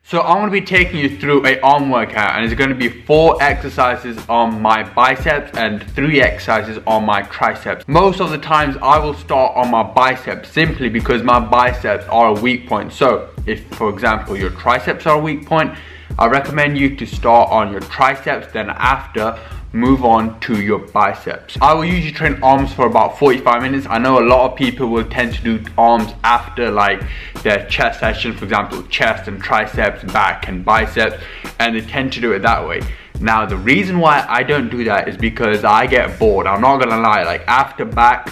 So I'm going to be taking you through an arm workout, and it's going to be 4 exercises on my biceps and 3 exercises on my triceps. Most of the times I will start on my biceps simply because my biceps are a weak point. So if, for example, your triceps are a weak point, I recommend you to start on your triceps, then after move on to your biceps. I will usually train arms for about 45 minutes. I know a lot of people will tend to do arms after like their chest session, for example, chest and triceps, back and biceps, and they tend to do it that way. Now, the reason why I don't do that is because I get bored. I'm not gonna lie, like after back,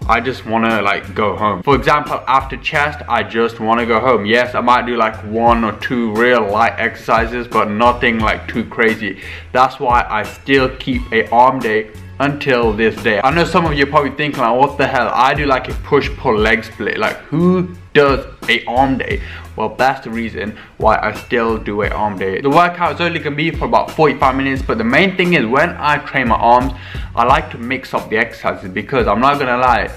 I just want to like go home. For example, after chest, I just want to go home. Yes, I might do like 1 or 2 real light exercises, but nothing like too crazy. That's why I still keep a arm day until this day. I know some of you are probably thinking like, what the hell? I do like a push-pull leg split. Like, who does a arm day? Well, that's the reason why I still do a arm day. The workout is only gonna be for about 45 minutes, but the main thing is when I train my arms, I like to mix up the exercises because I'm not gonna lie,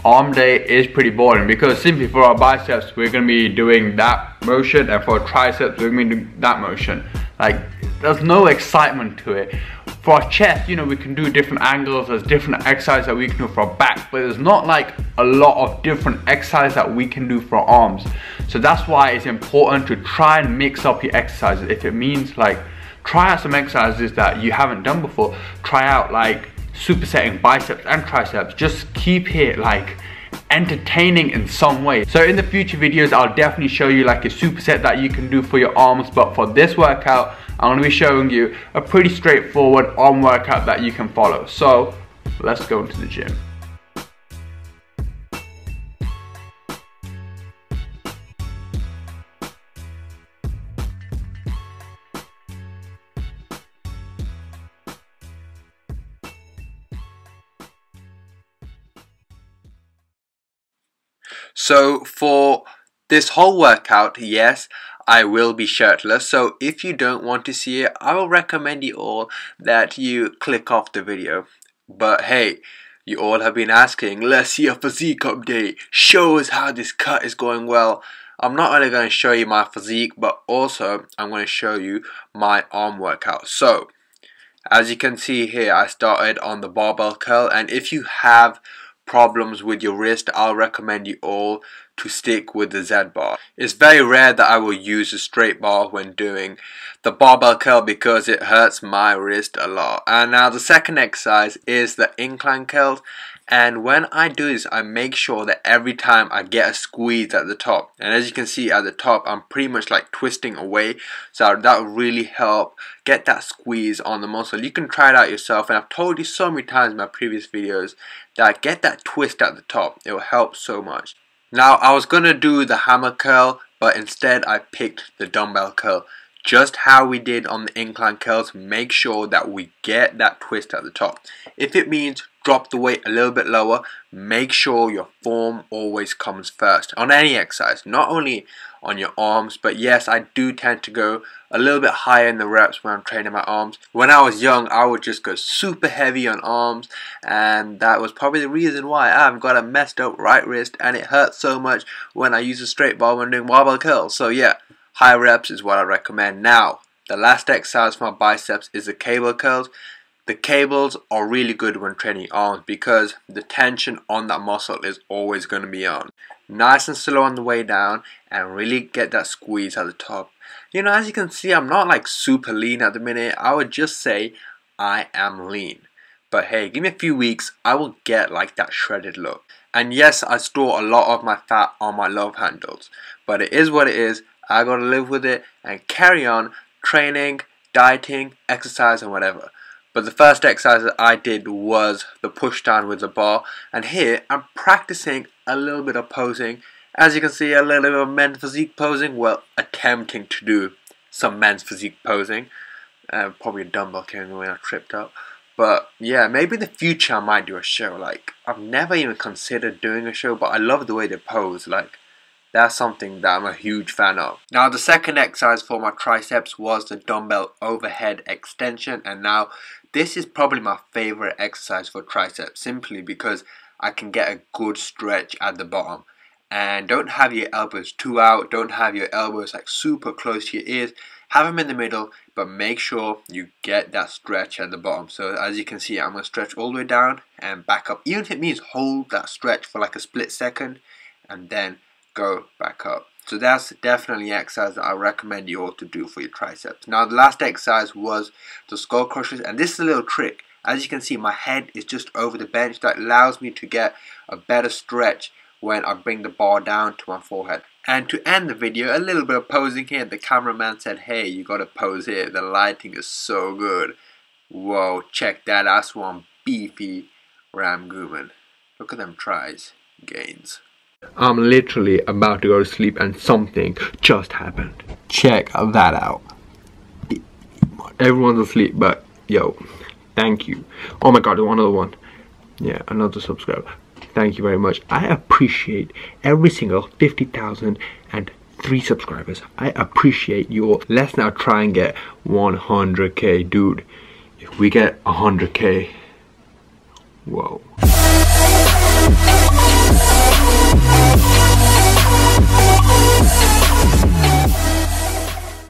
arm day is pretty boring because simply for our biceps, we're gonna be doing that motion, and for our triceps, we're gonna be doing that motion. Like, there's no excitement to it. For our chest, you know, we can do different angles, there's different exercises that we can do for our back, but there's not like a lot of different exercises that we can do for our arms. So that's why it's important to try and mix up your exercises. If it means like, try out some exercises that you haven't done before, try out like supersetting biceps and triceps, just keep it like entertaining in some way. So in the future videos, I'll definitely show you like a superset that you can do for your arms, but for this workout, I'm going to be showing you a pretty straightforward arm workout that you can follow. So let's go into the gym. So for this whole workout, yes, I will be shirtless. So if you don't want to see it, I will recommend you all that you click off the video. But hey, you all have been asking, let's see a physique update. Show us how this cut is going well. I'm not only going to show you my physique, but also I'm going to show you my arm workout. So as you can see here, I started on the barbell curl, and if you have problems with your wrist, I'll recommend you all to stick with the Z bar. It's very rare that I will use a straight bar when doing the barbell curl because it hurts my wrist a lot. And now the second exercise is the incline curls, and when I do this, I make sure that every time I get a squeeze at the top, and as you can see at the top, I'm pretty much like twisting away, so that will really help get that squeeze on the muscle. You can try it out yourself, and I've told you so many times in my previous videos that get that twist at the top. It will help so much. Now, I was gonna do the hammer curl, but instead I picked the dumbbell curl. Just how we did on the incline curls, make sure that we get that twist at the top. If it means drop the weight a little bit lower, make sure your form always comes first on any exercise, not only on your arms, but yes, I do tend to go a little bit higher in the reps when I'm training my arms. When I was young, I would just go super heavy on arms, and that was probably the reason why I've got a messed up right wrist and it hurts so much when I use a straight bar when doing barbell curls. So yeah, high reps is what I recommend. Now, the last exercise for my biceps is the cable curls. The cables are really good when training arms because the tension on that muscle is always going to be on. Nice and slow on the way down and really get that squeeze at the top. You know, as you can see, I'm not like super lean at the minute. I would just say I am lean. But hey, give me a few weeks, I will get like that shredded look. And yes, I store a lot of my fat on my love handles, but it is what it is. I gotta live with it and carry on training, dieting, exercise and whatever. But the first exercise that I did was the push down with the bar, and here I'm practicing a little bit of posing. As you can see, a little bit of men's physique posing, well, attempting to do some men's physique posing. Probably a dumbbell carrying away and I tripped up. But yeah, maybe in the future I might do a show. Like, I've never even considered doing a show, but I love the way they pose. Like, that's something that I'm a huge fan of. Now, the second exercise for my triceps was the dumbbell overhead extension, and now this is probably my favorite exercise for triceps simply because I can get a good stretch at the bottom. And don't have your elbows too out, don't have your elbows like super close to your ears. Have them in the middle, but make sure you get that stretch at the bottom. So as you can see, I'm going to stretch all the way down and back up. Even if it means hold that stretch for like a split second and then go back up. So that's definitely an exercise that I recommend you all to do for your triceps. Now the last exercise was the skull crushers, and this is a little trick. As you can see, my head is just over the bench. That allows me to get a better stretch when I bring the bar down to my forehead. And to end the video, a little bit of posing here. The cameraman said, hey, you gotta pose here. The lighting is so good. Whoa, check that. That's one beefy ramghuman. Look at them tries, gains. I'm literally about to go to sleep and something just happened. Check that out. Everyone's asleep, but yo, thank you. Oh my god, another one. Yeah, another subscriber. Thank you very much. I appreciate every single 50,003 subscribers. I appreciate you all. Let's now try and get 100k, dude. If we get 100k, whoa.